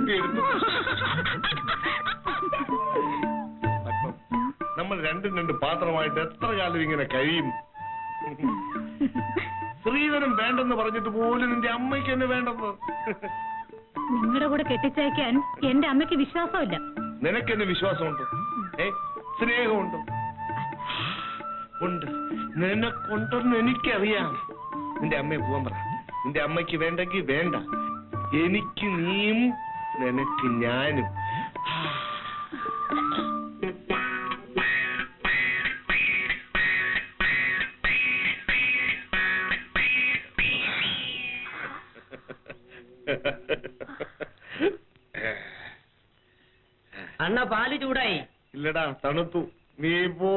തട്ടിയെടുത്തു. നമ്മൾ രണ്ട് പാത്രമായിട്ട് എത്ര കാലം ഇങ്ങനെ കഴിയും? ശ്രീധരൻ വേണ്ടെന്ന് പറഞ്ഞിട്ട് പോലും നിന്റെ അമ്മയ്ക്ക് എന്നെ വേണ്ടെന്ന്. നിങ്ങളുടെ കൂടെ കെട്ടിച്ചയക്കാൻ എന്റെ അമ്മയ്ക്ക് വിശ്വാസമില്ല. നിനക്കെന്നെ വിശ്വാസമുണ്ടോ? സ്നേഹമുണ്ടോ? ഉണ്ട്. നിനക്കുണ്ടെന്ന് എനിക്കറിയാം. നിന്റെ അമ്മയെ പോവാൻ പറ. നിന്റെ അമ്മയ്ക്ക് വേണ്ടെങ്കിൽ വേണ്ട. എനിക്ക് നീയും നിനക്ക് ഞാനും. അണ്ണ പാല് ചൂടായി. ഇല്ലടാ, തണുത്തു. നീ പോ.